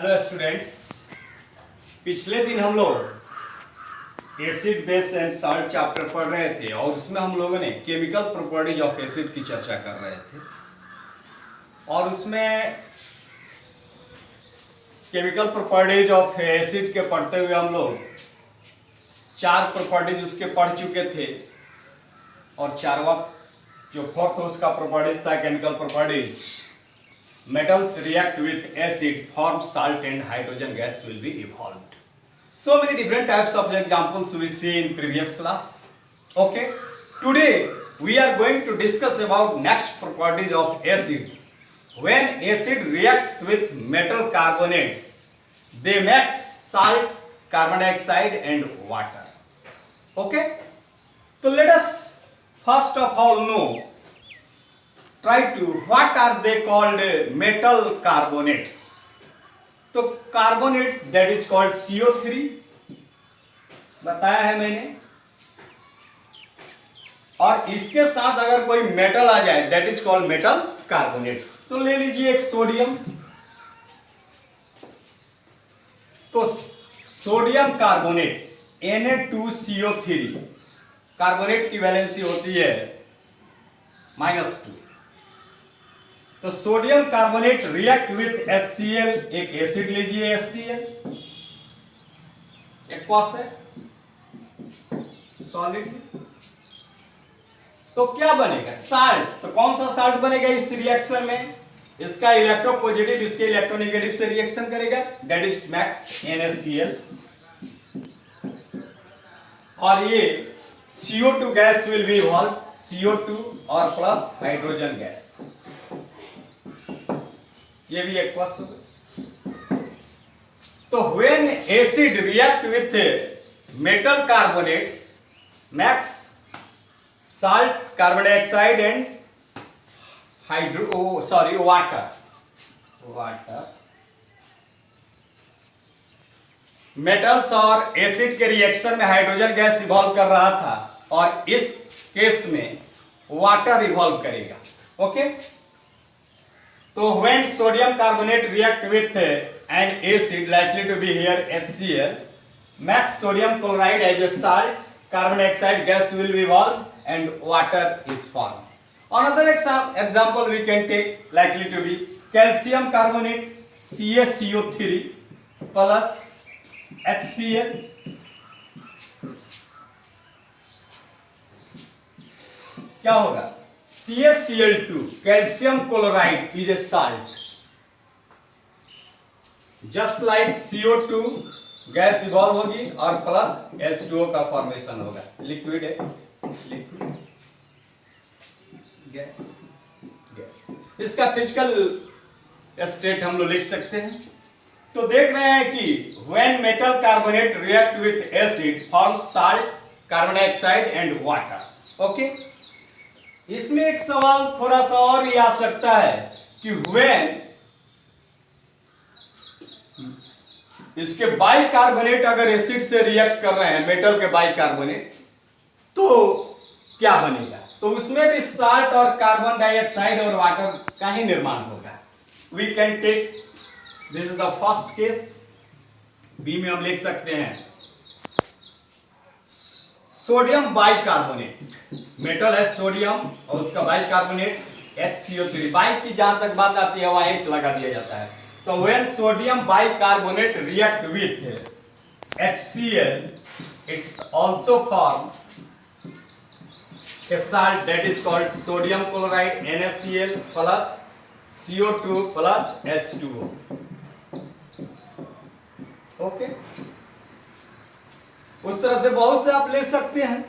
Hello students, पिछले दिन हम लोग acid base and salt chapter पढ़ रहे थे और उसमें हम लोगों ने केमिकल प्रॉपर्टीज ऑफ एसिड की चर्चा कर रहे थे और उसमें केमिकल प्रॉपर्टीज ऑफ एसिड के पढ़ते हुए हम लोग चार प्रॉपर्टीज उसके पढ़ चुके थे और चारवा जो फोर्थ उसका प्रॉपर्टीज था chemical properties metals react with acid, form salt and hydrogen gas will be evolved. So many different types of examples we see in previous class. Okay, today we are going to discuss about next properties of acid. When acid reacts with metal carbonates, they make salt, carbon dioxide and water. Okay, so let us first of all know what are they called metal carbonates. तो carbonate that is called CO3 बताया है मैंने, और इसके साथ अगर कोई metal आ जाए that is called metal carbonates. तो ले लीजिए एक सोडियम, तो सोडियम कार्बोनेट Na2CO3 कार्बोनेट की वैलेंसी होती है -2. तो sodium carbonate react with HCl, एक एसिड लीजिए HCl, एक्वस है सॉलिड. तो क्या बनेगा? साल्ट. तो कौन सा साल्ट बनेगा इस रिएक्शन में? इसका इलेक्ट्रोपॉजिटिव इसके इलेक्ट्रोनेगेटिव से रिएक्शन करेगा, दैट इज मैक्स NaCl, और ये CO2 gas will be evolve, CO2 और प्लस हाइड्रोजन गैस, ये भी एक्वस होगा. तो when acid react with metal carbonates makes salt, carbon dioxide and water. Metals और एसिड के रिएक्शन में हाइड्रोजन गैस इवॉल्व कर रहा था और इस केस में वाटर इवॉल्व करेगा. ओके, तो when sodium carbonate react with an acid likely to be here HCl, makes sodium chloride as a salt, carbon dioxide gas will be evolved and water is formed. Another example we can take likely to be calcium carbonate CaCO3 plus HCl. क्या होगा? CaCl2 calcium chloride is a salt, just like CO2 gas evolve होगी और plus H2O का formation होगा. Liquid है, liquid gas. इसका physical state हम लोग लिख सकते हैं. तो देख रहे हैं कि when metal carbonate react with acid forms salt, carbon dioxide and water. Okay, इसमें एक सवाल थोड़ा सा और भी आ सकता है कि when इसके बाइकार्बोनेट अगर एसिड से रिएक्ट कर रहे हैं, मेटल के बाइकार्बोनेट, तो क्या बनेगा? तो उसमें भी साल्ट और कार्बन डाइऑक्साइड और वाटर का ही निर्माण होगा. We can take this is the first case. B में हम लिख सकते हैं सोडियम बाइकार्बोनेट, मेटल है सोडियम और उसका बाइकार्बोनेट HCO3. बाइक की जहां तक बात आती है वहां H लगा दिया जाता है. तो when sodium bicarbonate react with HCl, it also form a salt that is called sodium chloride NaCl plus CO2 plus H2O. Okay, उस तरह से बहुत से आप ले सकते हैं.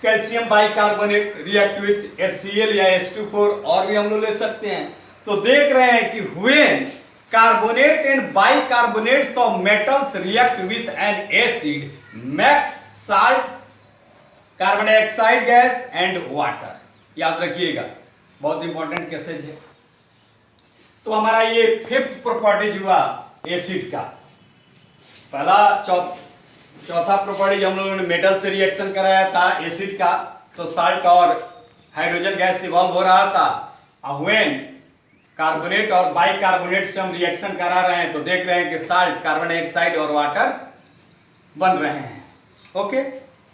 Calcium bicarbonate react with HCl या H2O और भी हम लोग ले सकते हैं. तो देख रहे हैं कि when carbonate and bicarbonates of metals react with an acid makes salt, carbon dioxide gas and water. याद रखिएगा, बहुत इंपॉर्टेंट कैसेज है. तो हमारा ये फिफ्थ प्रॉपर्टीज हुआ एसिड का. पहला चौथा प्रॉपर्टी हम लोगों ने मेटल से रिएक्शन कराया था एसिड का, तो साल्ट और हाइड्रोजन गैस इवॉल्व हो रहा था. when कार्बोनेट और बाइकार्बोनेट से हम रिएक्शन करा रहे हैं तो देख रहे हैं कि साल्ट, कार्बन डाइऑक्साइड और वाटर बन रहे हैं। ओके,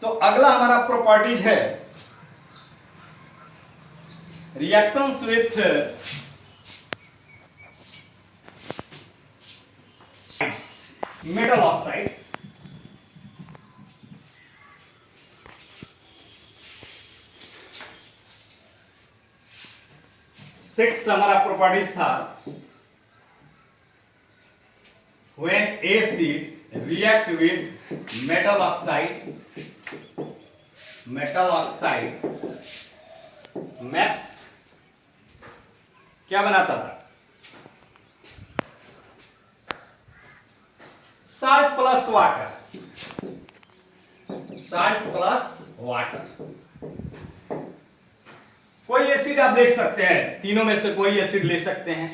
तो अगला हमारा प्रॉपर्टीज है reactions with metal oxides. Six हमारा प्रॉपर्टीज था when acid react with metal oxide makes क्या बनाता था? salt plus water। कोई एसिड आप ले सकते हैं, तीनों में से कोई एसिड ले सकते हैं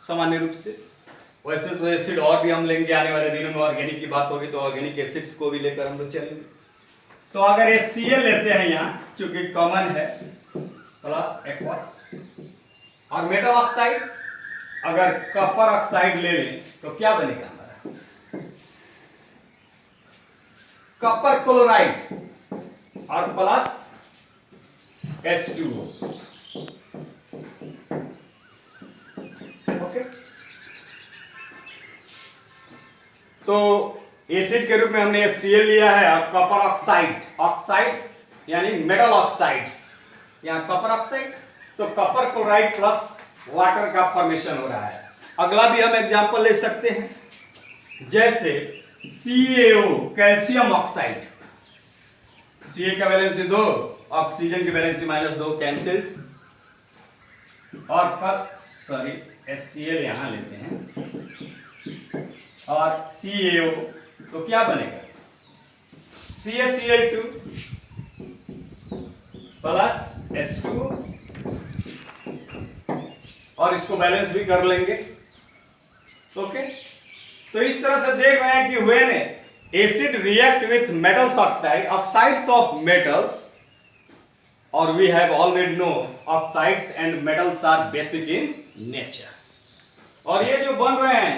सामान्य रूप से। वैसे तो एसिड और भी हम लेंगे आने वाले दिनों में, ऑर्गेनिक की बात होगी तो ऑर्गेनिक एसिड को भी लेकर हम लोग चलेंगे। तो अगर HCl लेते हैं यहाँ, चूंकि कॉमन है, प्लस एक्वस, और मेटल ऑक्साइड अगर कॉपर ऑक्साइड ले लें तो क्या बनेगा हमारा? कॉपर क्लोराइड और प्लस H2O। ओके, तो एसिड के रूप में हमने HCl लिया है और कॉपर ऑक्साइड यानी मेटल ऑक्साइड्स, यहाँ कॉपर ऑक्साइड, तो कॉपर क्लोराइड प्लस वाटर का फॉर्मेशन हो रहा है। अगला भी हम एग्जांपल ले सकते हैं, जैसे CaO कैल्शियम ऑक्साइड। Ca का वैलेंसी 2, ऑक्सीजन की वैलेंसी -2, कैंसिल, और सॉरी HCl यहां लेते हैं और CaO, तो क्या बनेगा? CaCl2 प्लस H2O, और इसको बैलेंस भी कर लेंगे। ओके, तो इस तरह से देख रहे हैं कि when acid react with metals oxides of metals, or we have already know oxides and metals are basic in nature। और ये जो बन रहे हैं,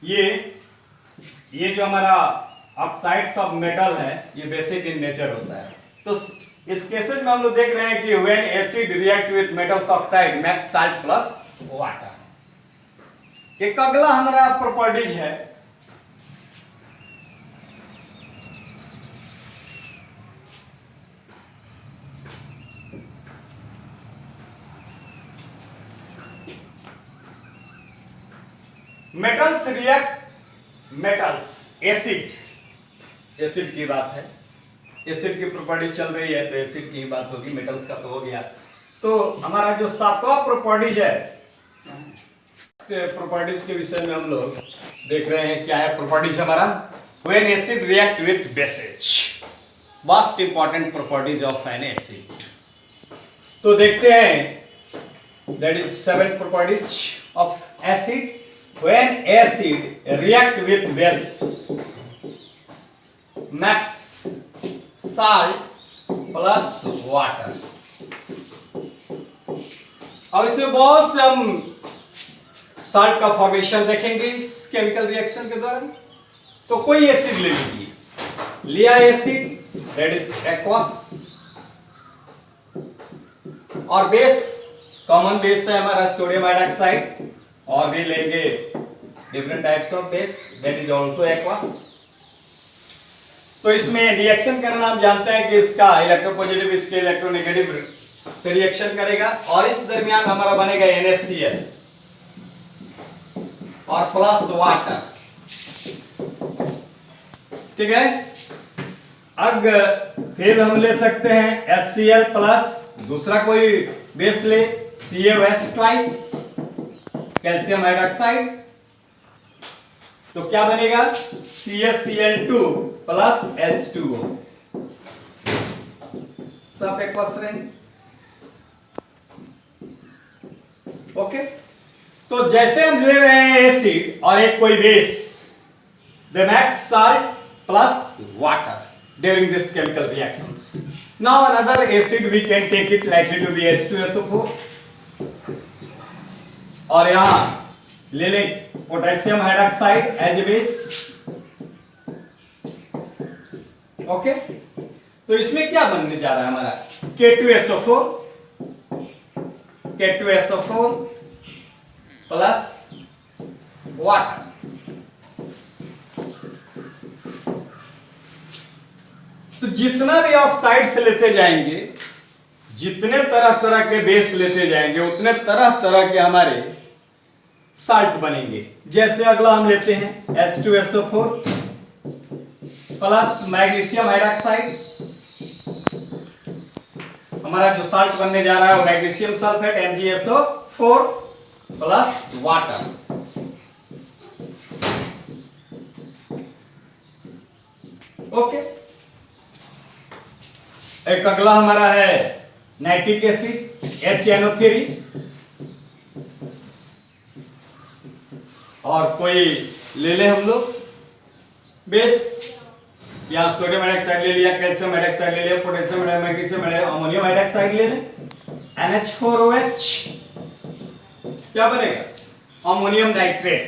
ये जो हमारा ऑक्साइड्स ऑफ मेटल है, ये बेसिक इन नेचर होता है। तो इस केसेस में हम लोग देख रहे हैं कि when acid react with metals oxide makes salt plus water. एक अगला हमारा प्रॉपर्टीज है मेटल्स रिएक्ट मेटल्स, एसिड की बात है, एसिड की प्रॉपर्टी चल रही है तो एसिड की बात होगी, मेटल्स का तो हो गया। तो हमारा जो सातवां प्रॉपर्टीज है, प्रॉपर्टीज के विषय में हम लोग देख रहे हैं क्या है प्रॉपर्टीज हमारा, when acid react with bases, most important properties of an acid. तो देखते हैं, that is 7 properties of acid. When acid react with base makes salt plus water। अब इसमें बहुत से हम साल्ट का फॉर्मेशन देखेंगे इस केमिकल रिएक्शन के दौरान। तो कोई एसिड ले लीजिए, लिया एसिड, दैट इज एक्वस, और बेस, कॉमन बेस है हमारा सोडियम हाइड्रोक्साइड, और भी लेंगे different types of base, that is also aqueous. तो इसमें रिएक्शन करना हम जानते हैं कि इसका इलेक्ट्रोपॉजिटिव इसके इलेक्ट्रोनेगेटिव पे रिएक्शन करेगा, और इस दरमियान हमारा बनेगा NaCl और प्लस वाटर। ठीक है, अब फिर हम ले सकते हैं HCl प्लस दूसरा कोई बेस ले, CaOH ट्वाइस, कैल्शियम हाइड्रोक्साइड, तो क्या बनेगा? CaCl2 plus H2O। सब एक्वस रहेंगे। ओके, तो जैसे हम ले रहे हैं एसिड और एक कोई base, they make salt plus water during this chemical reactions. Now another acid we can take it likely to be H2SO4, और यहां ले लें potassium hydroxide as a base. Okay, तो इसमें क्या बनने जा रहा है हमारा K2SO4 प्लस वाटर। तो जितना भी ऑक्साइड से लेते जाएंगे, जितने तरह तरह के बेस लेते जाएंगे, उतने तरह तरह के हमारे साल्ट बनेंगे। जैसे अगला हम लेते हैं H2SO4 प्लस मैग्नीशियम हाइड्रोक्साइड। हमारा जो साल्ट बनने जा रहा है वो magnesium sulphate MgSO4 plus water. Okay, एक अगला हमारा है नाइट्रिक एसिड HNO3, और कोई ले ले हम लोग बेस, या सोडियम हाइड्रोक्साइड ले लिया, कैल्शियम हाइड्रोक्साइड ले लिया, पोटेशियम मैग्नीशियम अमोनियम हाइड्रोक्साइड ले लें, NH4OH। क्या बनेगा ammonium nitrate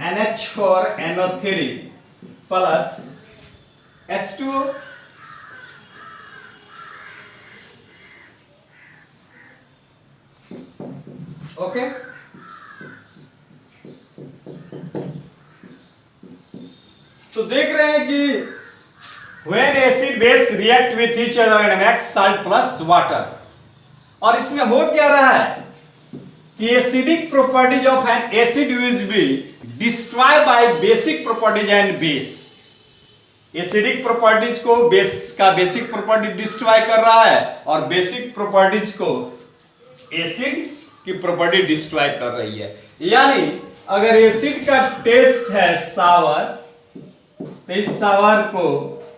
NH4NO3 plus H2O। Okay, तो देख रहे हैं कि when acid base react with each other and make salt plus water, और इसमें हो क्या रहा है कि acidic properties of an acid will be destroy by basic properties and base. Acidic properties को बेस का बेसिक प्रॉपर्टी डिस्ट्रॉय कर रहा है, और बेसिक प्रॉपर्टीज को एसिड की प्रॉपर्टी डिस्ट्रॉय कर रही है। यानी अगर एसिड का टेस्ट है सावर, तो इस सावर को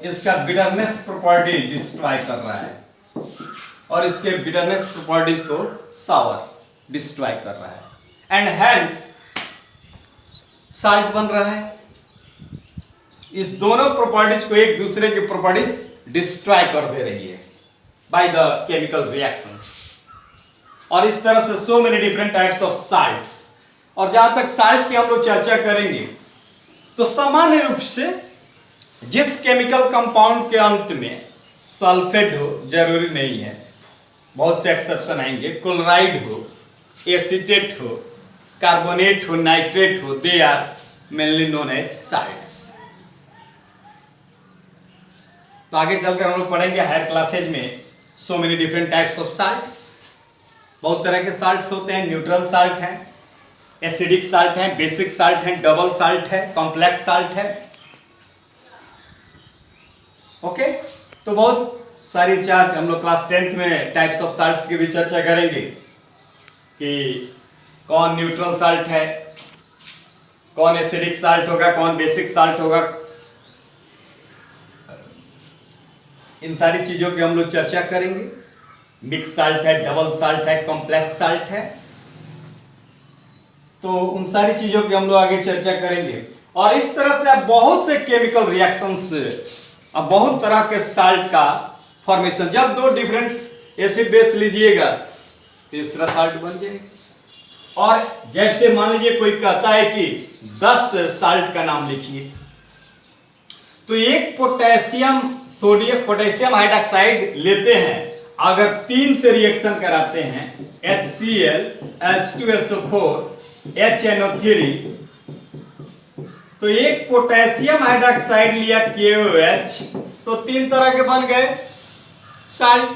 इसका बिटरनेस प्रॉपर्टी डिस्ट्रॉय कर रहा है, और इसके बिटरनेस प्रॉपर्टीज को सावर डिस्ट्रॉय कर रहा है, एंड हेंस साल्ट बन रहा है। इस दोनों प्रॉपर्टीज को एक दूसरे की प्रॉपर्टीज डिस्ट्रॉय कर दे रही है बाय द केमिकल रिएक्शंस। और इस तरह से सो many different types of salts. और जहां तक साल्ट की हम लोग चर्चा करेंगे, तो सामान्य रूप से जिस केमिकल कंपाउंड के अंत में सल्फेट हो, जरूरी नहीं है, बहुत से एक्सेप्शन आएंगे, क्लोराइड हो, एसीटेट हो, कार्बोनेट हो, नाइट्रेट हो, they are mainly known as salts. तो आगे चलकर हम लोग पढ़ेंगे हायर क्लासेज में so many different types of salts. बहुत तरह के साल्ट्स होते हैं, न्यूट्रल साल्ट है, एसिडिक साल्ट है, बेसिक साल्ट है, डबल साल्ट है, कॉम्प्लेक्स साल्ट है। ओके, तो बहुत सारी चार हम लोग क्लास 10th में टाइप्स ऑफ साल्ट्स की भी चर्चा करेंगे कि कौन न्यूट्रल साल्ट है, कौन एसिडिक साल्ट होगा, कौन बेसिक साल्ट होगा। इन सारी चीजों की हम लोग चर्चा करेंगे। मिक्स साल्ट है, डबल साल्ट है, कॉम्प्लेक्स साल्ट है, तो उन सारी चीजों की हम लोग आगे चर्चा करेंगे। और इस तरह से आप बहुत से केमिकल रिएक्शंस, अब बहुत तरह के साल्ट का फॉर्मेशन, जब दो डिफरेंट एसिड बेस लीजिएगा तीसरा साल्ट बन जाएगा। और जैसे मान लीजिए कोई कहता है कि 10 साल्ट का नाम लिखिए, तो एक पोटेशियम हाइड्रोक्साइड लेते हैं, अगर 3 से रिएक्शन कराते हैं, HCl, H2SO4, HNO3, तो एक पोटेशियम हाइड्रोक्साइड लिया KOH, तो 3 तरह के बन गए साल्ट।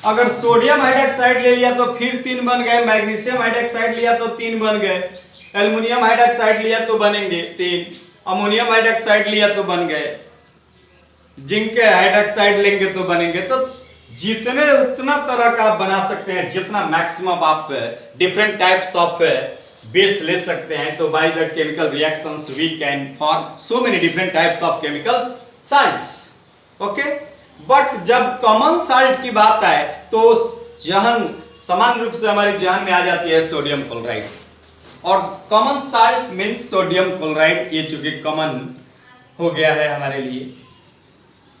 अगर सोडियम हाइड्रोक्साइड ले लिया तो फिर 3 बन गए, मैग्नीशियम हाइड्रोक्साइड लिया तो 3 बन गए, एल्युमिनियम हाइड्रोक्साइड लिया तो बनेंगे 3, अमोनियम हाइड्रोक्साइड लिया तो बन गए, जिंक हाइड्रोक्साइड लेंगे तो बनेंगे। तो जितने उतना तरह का आप बना सकते हैं, जितना मैक्सिमम आप डिफरेंट टाइप्स ऑफ बेस ले सकते हैं। तो by the chemical reactions we can form so many different types of chemical salts. Okay, but जब कॉमन साल्ट की बात आए तो जहन सामान्य रूप से हमारे जहन में आ जाती है सोडियम क्लोराइड। और common salt means sodium chloride, ये चूंकि कॉमन हो गया है हमारे लिए।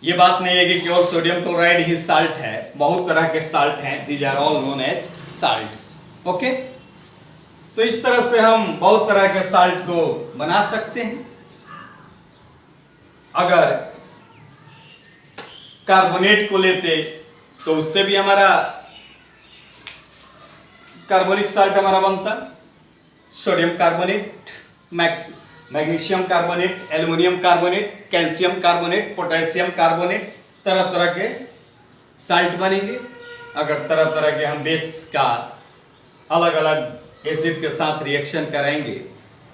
ये बात नहीं है कि केवल सोडियम क्लोराइड ही साल्ट है, बहुत तरह के साल्ट हैं, these are all known as salts. Okay, तो इस तरह से हम बहुत तरह के साल्ट को बना सकते हैं। अगर कार्बोनेट को लेते तो उससे भी हमारा कार्बोनिक साल्ट हमारा बनता, sodium carbonate, magnesium carbonate, aluminium carbonate, calcium carbonate, potassium carbonate, तरह तरह के साल्ट बनेंगे। अगर तरह तरह के हम बेस का अलग अलग एसिड के साथ रिएक्शन कराएंगे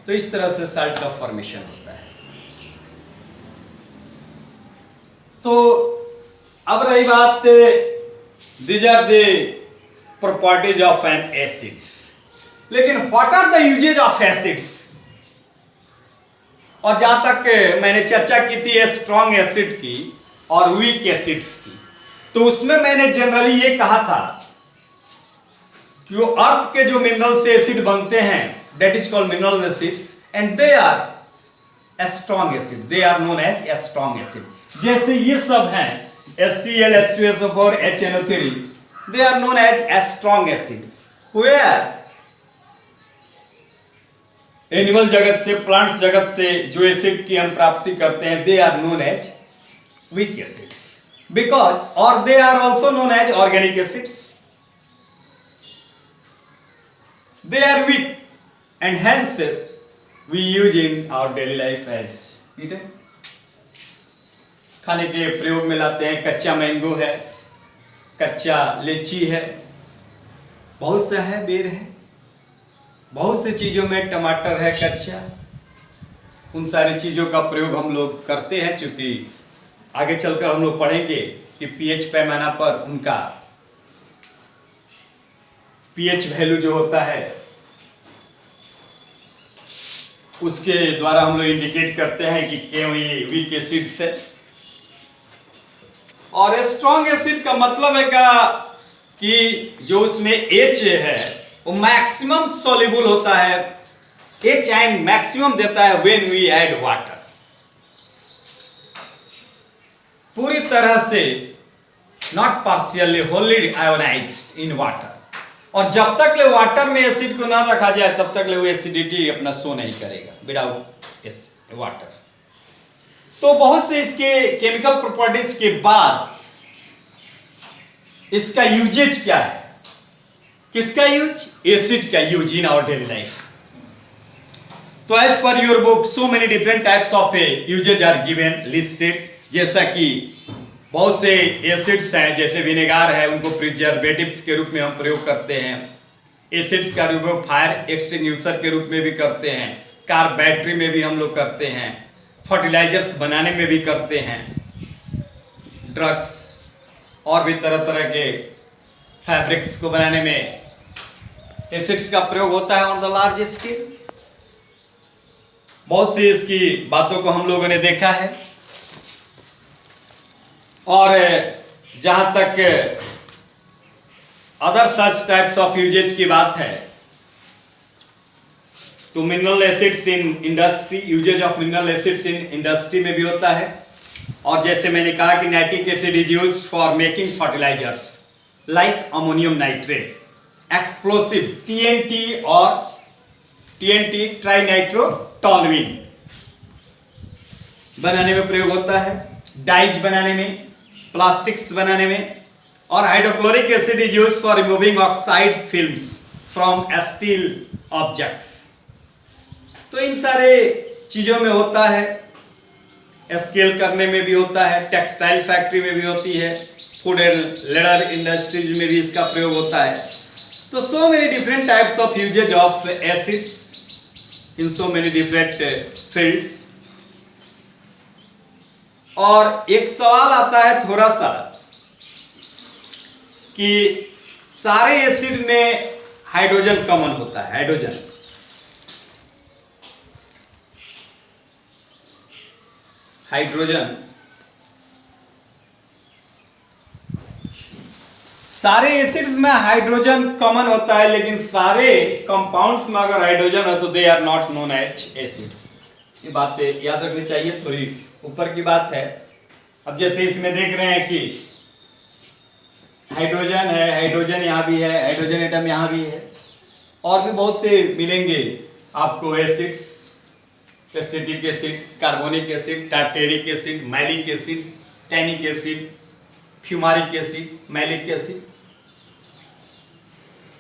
तो इस तरह से साल्ट का फॉर्मेशन होता है। तो अब रही बात, these are the properties of an acid, लेकिन what are the uses of acids. और जहां तक मैंने चर्चा की थी स्ट्रॉन्ग एसिड की और वीक एसिड्स की, तो उसमें मैंने जनरली ये कहा था कि वो अर्थ के जो मिनरल से एसिड बनते हैं, that is called mineral acids, and they are strong acid, they are known as strong acid. जैसे ये सब हैं HCl, H2SO4, HNO3, they are known as a strong acid, where animal जगत से, प्लांट्स जगत से जो एसिड की हम प्राप्ति करते हैं, they are known as weak acid, because और they are also known as organic acids, they are weak and hence we use in our daily life as eaten. खाने के प्रयोग में लाते हैं, कच्चा मैंगो है, कच्चा लीची है, बहुत सा है, बेर है, बहुत सी चीज़ों में टमाटर है कच्चा, उन सारी चीज़ों का प्रयोग हम लोग करते हैं। चूंकि आगे चलकर हम लोग पढ़ेंगे कि पीएच पैमाना पर उनका पीएच वैल्यू जो होता है उसके द्वारा हम लोग इंडिकेट करते हैं कि क्यों ये वीक एसिड है। और स्ट्रॉन्ग एसिड का मतलब है कि जो उसमें H है वो मैक्सिमम सॉल्युबल होता है, H आयन मैक्सिमम देता है व्हेन वी ऐड वाटर, पूरी तरह से, not partially, Holi ionised in water. और जब तक ले वाटर में एसिड को ना रखा जाए तब तक ले वो एसिडिटी अपना शो नहीं करेगा विदाउट वाटर। तो बहुत से इसके केमिकल प्रॉपर्टीज के बाद इसका यूजेज क्या है, किसका यूज, एसिड का use in our daily life. तो as per your book so many different types of uses are given listed, जैसा कि बहुत से एसिड्स हैं, जैसे विनेगार है, उनको प्रिजर्वेटिव्स के रूप में हम प्रयोग करते हैं, एसिड्स का उपयोग फायर एक्सटिंग्विशर के रूप में भी करते हैं, कार बैटरी में भी हम लोग करते हैं, फर्टिलाइजर्स बनाने में भी करते हैं, ड्रग्स और भी तरह तरह के फैब्रिक्स को बनाने में एसिड्स का प्रयोग होता है ऑन द लार्ज स्केल। बहुत सी इसकी बातों को हम लोगों ने देखा है। और जहां तक other such types of usages की बात है तो mineral acids in industry, usages of mineral acids in industry में भी होता है। और जैसे मैंने कहा कि nitric acid is used for making fertilisers like ammonium nitrate, explosive TNT और TNT ट्राइनाइट्रोटोलुइन बनाने में प्रयोग होता है, डाइज बनाने में, प्लास्टिक्स बनाने में। और hydrochloric acid is used for removing oxide films from steel objects. तो इन सारे चीजों में होता है, स्केल करने में भी होता है, टेक्सटाइल फैक्ट्री में भी होती है, फूड एंड लेदर इंडस्ट्रीज में भी इसका प्रयोग होता है। तो so many different types of usages of acids in so many different fields. और एक सवाल आता है थोड़ा सा कि सारे एसिड में हाइड्रोजन कॉमन होता है, हाइड्रोजन सारे एसिड्स में हाइड्रोजन कॉमन होता है, लेकिन सारे कंपाउंड्स में अगर हाइड्रोजन है तो they are not known as acids. ये बातें याद रखनी चाहिए, थोड़ी ऊपर की बात है। अब जैसे इसमें देख रहे हैं कि हाइड्रोजन है, हाइड्रोजन यहाँ भी है, हाइड्रोजन एटम यहाँ भी है, और भी बहुत से मिलेंगे आपको acids, acetic acid, carbonic acid, tartaric acid, malic acid, tannic acid, fumaric acid, malic acid.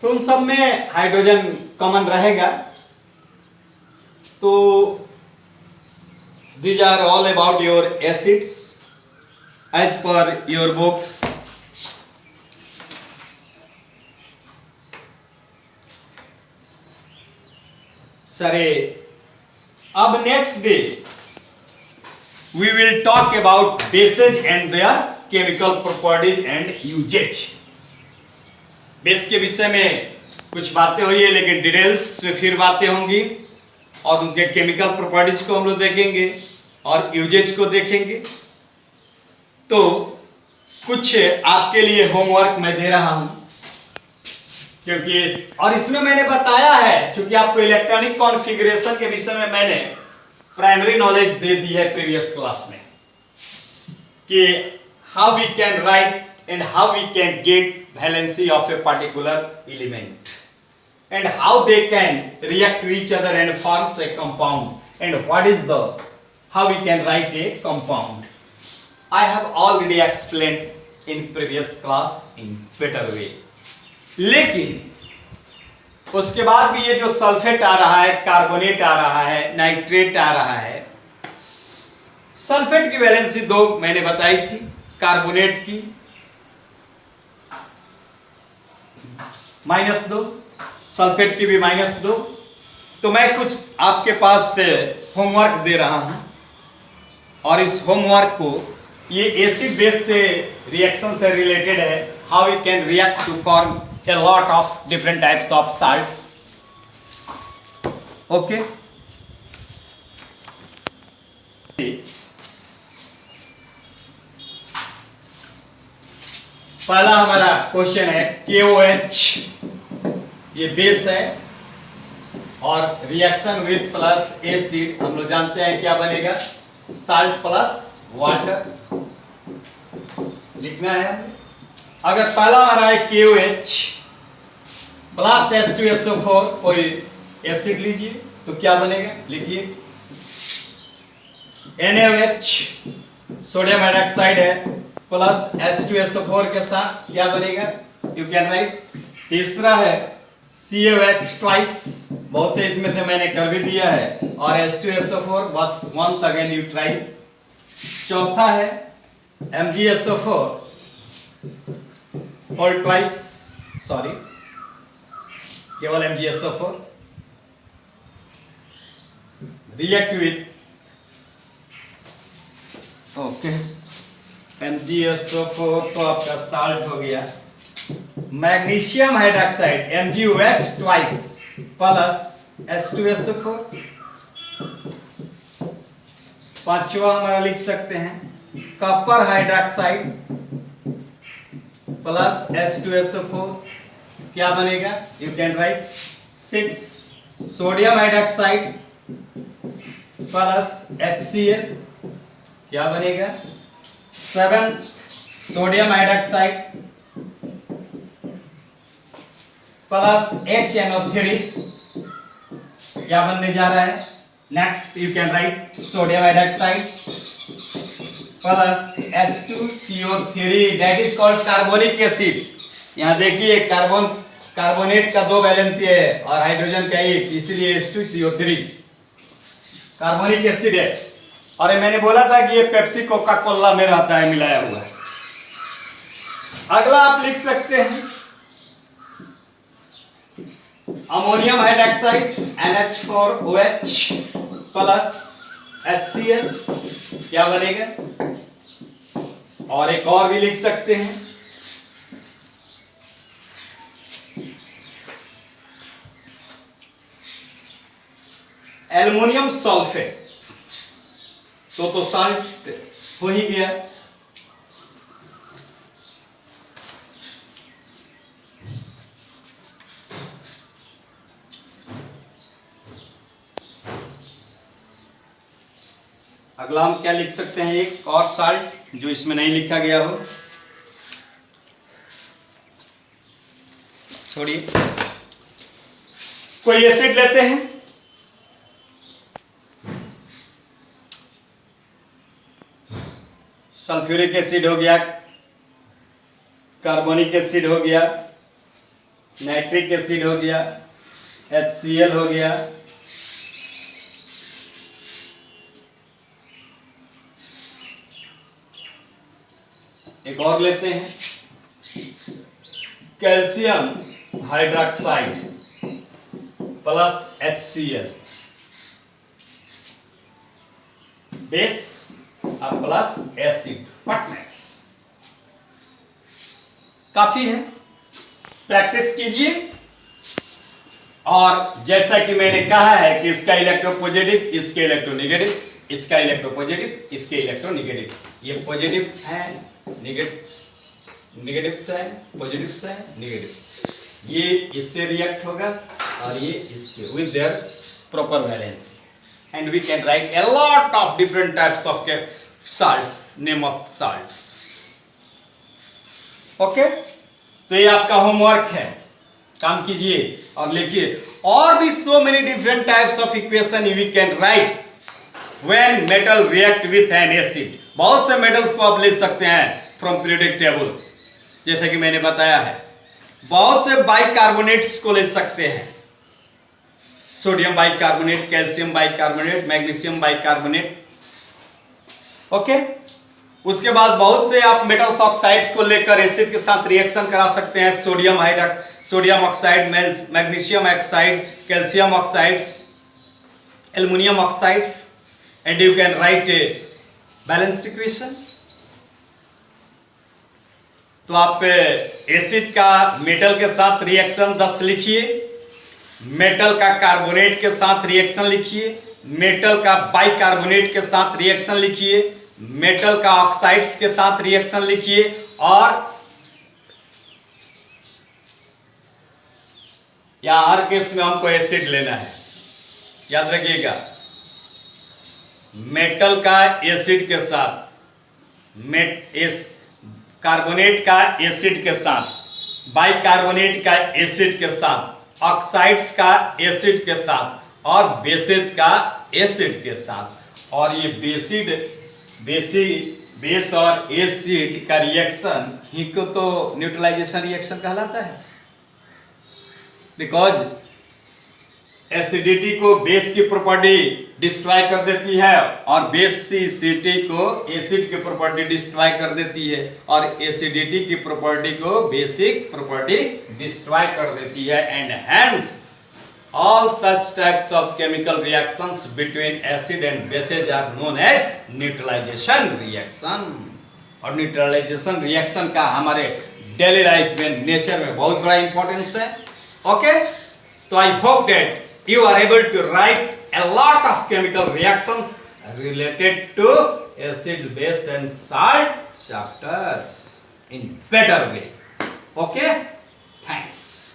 तो उन सब में हाइड्रोजन कॉमन रहेगा। तो these are all about your acids as per your books. सरे अब next day we will talk about bases and their chemical properties and usage. Base के विषय में कुछ बातें हुई है, लेकिन डिटेल्स में फिर बातें होंगी, और उनके केमिकल प्रॉपर्टीज को हम लोग देखेंगे और यूजेज को देखेंगे। तो कुछ आपके लिए होमवर्क मैं दे रहा हूं, क्योंकि इसमें मैंने बताया है, क्योंकि आपको इलेक्ट्रॉनिक कॉन्फ़िगरेशन के विषय में मैंने प्राइमरी नॉलेज दे दी है प्रीवियस क्लास में, कि how we can write and how we can get valency of a particular element and how they can react to each other and forms a compound, and what is the how we can write a compound. I have already explained in previous class in better way. लेकिन उसके बाद भी ये जो sulphate आ रहा है, carbonate आ रहा है, नाइट्रेट आ रहा है, सल्फेट की वैलेंसी 2 मैंने बताई थी, कार्बोनेट की -2, सल्फेट की भी -2। तो मैं कुछ आपके पास से होमवर्क दे रहा हूं, और इस होमवर्क को ये एसिड बेस से रिएक्शन से रिलेटेड है, how we can react to form a lot of different types of salts. Okay, पहला हमारा क्वेश्चन है KOH, ये बेस है, और रिएक्शन विद प्लस एसिड हम लोग जानते हैं क्या बनेगा, साल्ट प्लस वाटर लिखना है। अगर पहला हमारा है KOH प्लस H2SO4, कोई एसिड लीजिए, तो क्या बनेगा, लिखिए NaOH, सोडियम हाइड्रोक्साइड है, प्लस H2SO4 के साथ क्या बनेगा, यू कैन राइट। तीसरा है COH ट्वाइस, बहुत से इसमें से मैंने कर भी दिया है, और H2SO4 बस वंस अगेन यू ट्राई। चौथा है MgSO4 होल ट्वाइस, सॉरी केवल MgSO4 react with, okay, MgSO4 तो आपका साल्ट हो गया, magnesium hydroxide MgOH twice plus H2SO4। पांचवा हमारा लिख सकते हैं कॉपर हाइड्रोक्साइड प्लस H2SO4, क्या बनेगा, you can write. 6 sodium hydroxide plus HCl, क्या बनेगा। 7 सोडियम हाइड्रोक्साइड प्लस HNO3, क्या बनने जा रहा है, next you can write sodium hydroxide plus H2CO3, that is called carbonic acid. यहाँ देखिए कार्बोनेट का 2 वैलेंसी है और हाइड्रोजन का 1, इसीलिए H2CO3 कार्बोनिक एसिड है। और ये मैंने बोला था कि ये पेप्सी कोका कोला में रहता है मिलाया हुआ। अगला आप लिख सकते हैं ammonium hydroxide NH4OH plus HCl, क्या बनेगा। और एक और भी लिख सकते हैं एल्युमिनियम सल्फेट, तो साल्ट हो ही गया। अगला हम क्या लिख सकते हैं, एक और साल्ट जो इसमें नहीं लिखा गया हो, छोड़िए। कोई एसिड लेते हैं, सल्फ्यूरिक एसिड हो गया, कार्बोनिक एसिड हो गया, नाइट्रिक एसिड हो गया, HCl हो गया, एक और लेते हैं calcium hydroxide plus HCl, base और प्लस एसिड, व्हाट नेक्स्ट। काफी है, प्रैक्टिस कीजिए। और जैसा कि मैंने कहा है कि इसका इलेक्ट्रोपॉजिटिव, इसके इलेक्ट्रोनेगेटिव, इसका इलेक्ट्रोपॉजिटिव, इसके इलेक्ट्रोनेगेटिव, ये पॉजिटिव है, नेगेटिव से है, पॉजिटिव से है, नेगेटिव से, ये इससे रिएक्ट होगा और ये इसके, with their proper valency, and we can write a lot of different types of salts, name of salts. Okay, तो ये आपका होमवर्क है, काम कीजिए और लिखिए। और भी so many different types of equation we can write when metal react with an acid. बहुत से मेटल्स को आप ले सकते हैं फ्रॉम पीरियोडिक टेबल, जैसा कि मैंने बताया है। बहुत से बाइकार्बोनेट्स को ले सकते हैं, sodium bicarbonate, calcium bicarbonate, magnesium bicarbonate. Okay, उसके बाद बहुत से आप मेटल्स ऑक्साइड्स को लेकर एसिड के साथ रिएक्शन करा सकते हैं, sodium oxide, magnesium oxide, calcium oxide, aluminium oxide, and you can write a balanced equation. तो आप एसिड का मेटल के साथ रिएक्शन 10 लिखिए, मेटल का कार्बोनेट के साथ रिएक्शन लिखिए, मेटल का बाइकार्बोनेट के साथ रिएक्शन लिखिए, मेटल का ऑक्साइड्स के साथ रिएक्शन लिखिए, और यहां हर केस में हमको एसिड लेना है, याद रखिएगा। मेटल का एसिड के साथ, कार्बोनेट का एसिड के साथ, बाइकार्बोनेट का एसिड के साथ, ऑक्साइड्स का एसिड के साथ, और बेसेज का एसिड के साथ। और ये बेस और एसिड का रिएक्शन ही को तो न्यूट्रलाइजेशन रिएक्शन कहलाता है, बिकॉज एसिडिटी को बेस की प्रॉपर्टी डिस्ट्रॉय कर देती है, और बेसिसिटी को एसिड की प्रॉपर्टी डिस्ट्रॉय कर देती है, और एसिडिटी की प्रॉपर्टी को बेसिक प्रॉपर्टी डिस्ट्रॉय कर देती है। And hence all such types of chemical reactions between acid and bases are known as neutralization reaction। और न्यूट्रलाइजेशन रिएक्शन का हमारे डेली लाइफ में, नेचर में बहुत बड़ा इंपॉर्टेंस है। ओके, तो I hope that you are able to write a lot of chemical reactions related to acid, base and salt chapters in better way. Okay, thanks.